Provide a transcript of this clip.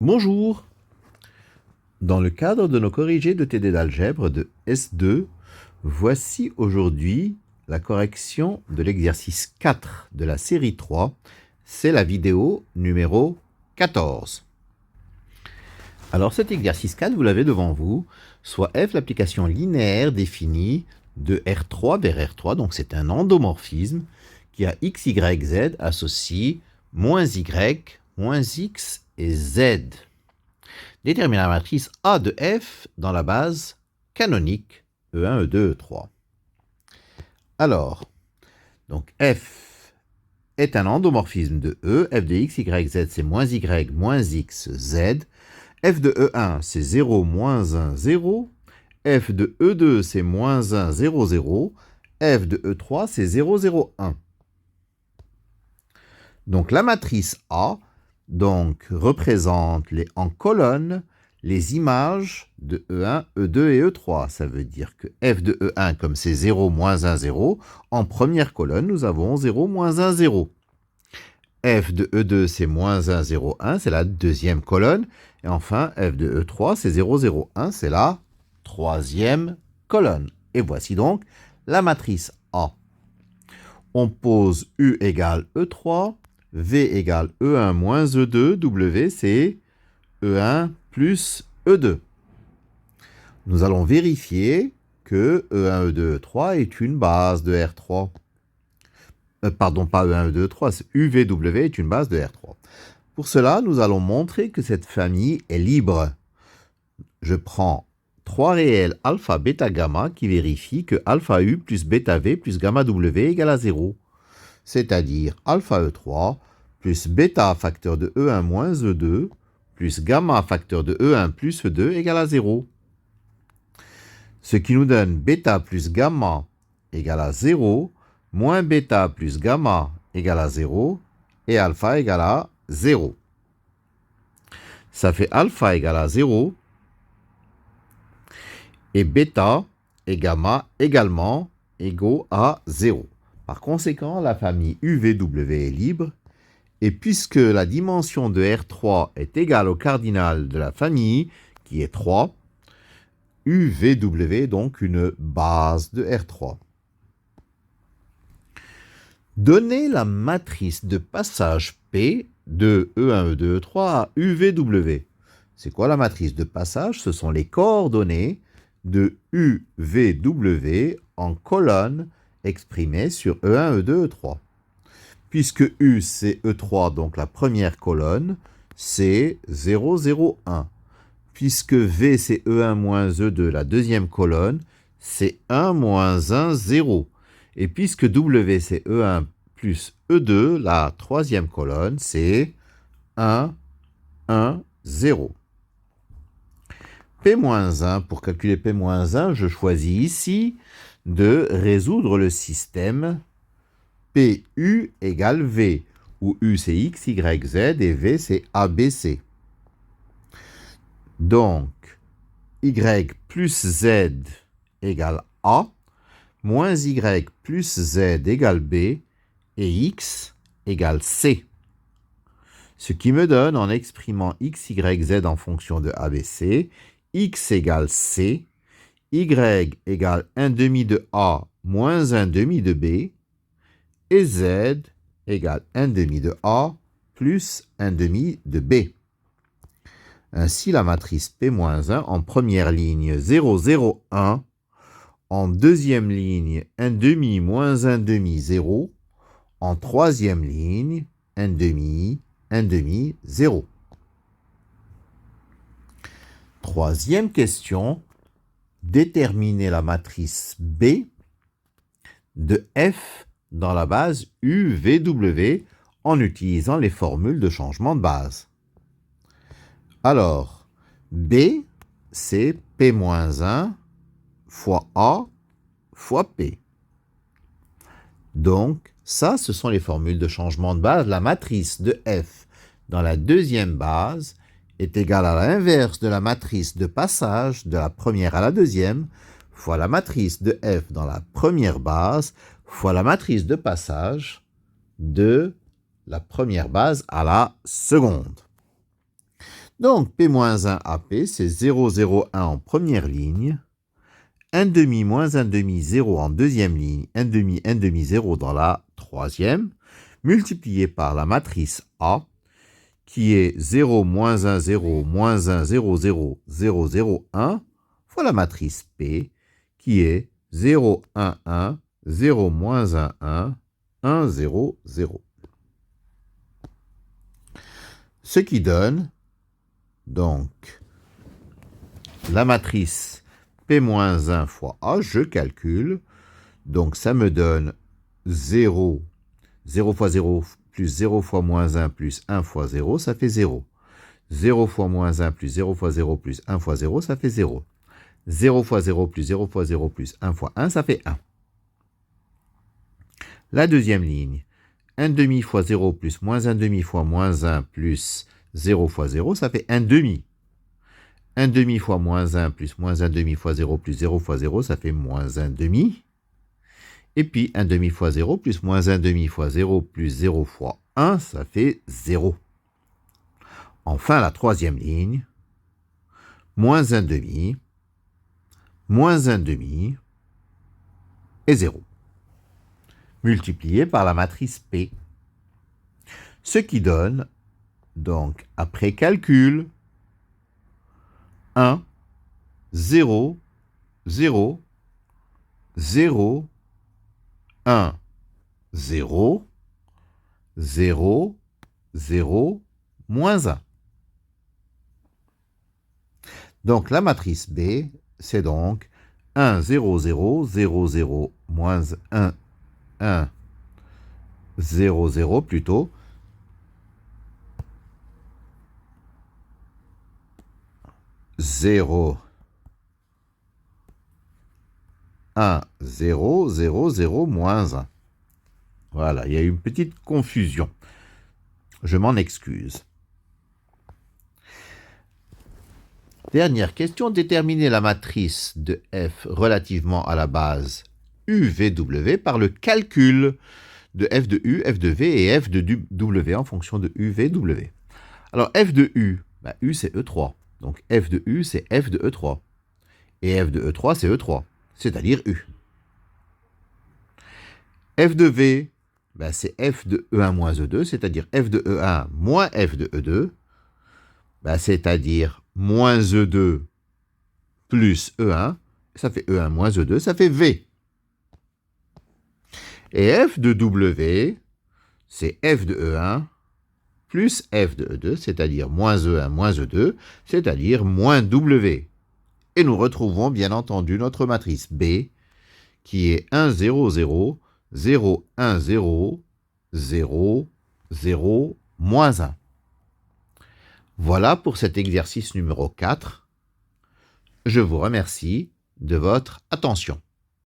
Bonjour. Dans le cadre de nos corrigés de TD d'algèbre de S2, voici aujourd'hui la correction de l'exercice 4 de la série 3. C'est la vidéo numéro 14. Alors cet exercice 4, vous l'avez devant vous, soit f l'application linéaire définie de R3 vers R3, donc c'est un endomorphisme qui a x, y, z associe moins y, moins x et z. Détermine la matrice A de f dans la base canonique E1, E2, E3. Alors, donc f est un endomorphisme de E, f de x, y, z c'est moins y, moins x, z. F de E1 c'est 0, moins 1, 0. F de E2 c'est moins 1, 0, 0. F de E3 c'est 0, 0, 1. Donc la matrice A représente en colonne les images de E1, E2 et E3. Ça veut dire que f de E1, comme c'est 0, moins 1, 0, en première colonne, nous avons 0, moins 1, 0. F de E2, c'est moins 1, 0, 1, c'est la deuxième colonne. Et enfin, f de E3, c'est 0, 0, 1, c'est la troisième colonne. Et voici donc la matrice A. On pose U égale E3, V égale E1 moins E2, W c'est E1 plus E2. Nous allons vérifier que E1, E2, E3 est une base de R3. Pardon, pas E1, E2, E3, c'est UVW est une base de R3. Pour cela, nous allons montrer que cette famille est libre. Je prends 3 réels alpha, bêta, gamma qui vérifient que alpha U plus bêta V plus gamma W égale à 0. C'est-à-dire alpha E3 plus bêta facteur de E1 moins E2 plus gamma facteur de E1 plus E2 égale à 0. Ce qui nous donne bêta plus gamma égale à 0, moins bêta plus gamma égale à 0, et alpha égale à 0. Ça fait alpha égale à 0, et bêta et gamma également égaux à 0. Par conséquent, la famille UVW est libre, et puisque la dimension de R3 est égale au cardinal de la famille, qui est 3, UVW est donc une base de R3. Donnez la matrice de passage P de E1, E2, E3 à UVW. C'est quoi la matrice de passage? Ce sont les coordonnées de UVW en colonne exprimées sur E1, E2, E3. Puisque U c'est E3, donc la première colonne, c'est 0, 0, 1. Puisque V c'est E1 moins E2, la deuxième colonne, c'est 1, moins 1, 0. Et puisque W c'est E1 plus E2, la troisième colonne, c'est 1, 1, 0. P-1, pour calculer P-1, je choisis ici de résoudre le système PU égale V, où U c'est X, Y, Z et V c'est ABC. Donc, Y plus Z égale A, moins Y plus Z égale B, et X égale C. Ce qui me donne, en exprimant X, Y, Z en fonction de ABC, X égale C, Y égale 1 demi de A moins 1 demi de B, et Z égale 1 demi de A plus 1 demi de B. Ainsi, la matrice P-1 en première ligne 0, 0, 1, en deuxième ligne 1 demi moins 1 demi 0, en troisième ligne 1 demi, 1 demi, 0. Troisième question, déterminer la matrice B de F dans la base UVW en utilisant les formules de changement de base. Alors, B, c'est P-1 fois A fois P. Donc, ça, ce sont les formules de changement de base. La matrice de F dans la deuxième base est égale à l'inverse de la matrice de passage de la première à la deuxième fois la matrice de F dans la première base fois la matrice de passage de la première base à la seconde. Donc, P-1 AP, c'est 0, 0, 1 en première ligne, 1 demi moins 1 demi 0 en deuxième ligne, 1 demi 0 dans la troisième, multiplié par la matrice A, qui est 0, moins 1, 0, moins 1, 0, 0, 0, 0, 1, fois la matrice P, qui est 0, 1, 1, 0, moins 1, 1, 1, 0, 0. Ce qui donne, donc, la matrice P-1 fois A, je calcule, donc ça me donne 0, 0 fois 0 plus 0 fois moins 1 plus 1 fois 0, ça fait 0. 0 fois moins 1 plus 0 fois 0 plus 1 fois 0, ça fait 0. 0 fois 0 plus 0 fois 0 plus 1 fois 1, ça fait 1. La deuxième ligne, 1 demi fois 0 plus moins 1 demi fois moins 1 plus 0 fois 0, ça fait 1 demi. 1 demi fois moins 1 plus moins 1 demi fois 0 plus 0 fois 0, ça fait moins 1 demi. Et puis 1 demi fois 0 plus moins 1 demi fois 0 plus 0 fois 1, ça fait 0. Enfin, la troisième ligne, moins 1 demi, moins 1 demi et 0. Multiplié par la matrice P. Ce qui donne, donc, après calcul, 1, 0, 0, 0, 1, 0, 0, 0, moins 1. Donc, la matrice B, c'est donc 1, 0, 0, 0, 0, moins 1, 1, 0, 0 plutôt, 0, 1, 0, 0, 0, moins 1. Voilà, il y a eu une petite confusion. Je m'en excuse. Dernière question, déterminer la matrice de F relativement à la base UVW par le calcul de F de U, F de V et F de W en fonction de UVW. Alors F de U, U c'est E3. Donc F de U c'est F de E3. Et F de E3 c'est E3, c'est-à-dire U. F de V, c'est F de E1 moins E2, c'est-à-dire F de E1 moins F de E2, c'est-à-dire moins E2 plus E1, ça fait E1 moins E2, ça fait V. Et F de W, c'est F de E1 plus F de E2, c'est-à-dire moins E1 moins E2, c'est-à-dire moins W. Et nous retrouvons bien entendu notre matrice B, qui est 1, 0, 0, 0, 1, 0, 0, 0, moins 1. Voilà pour cet exercice numéro 4. Je vous remercie de votre attention.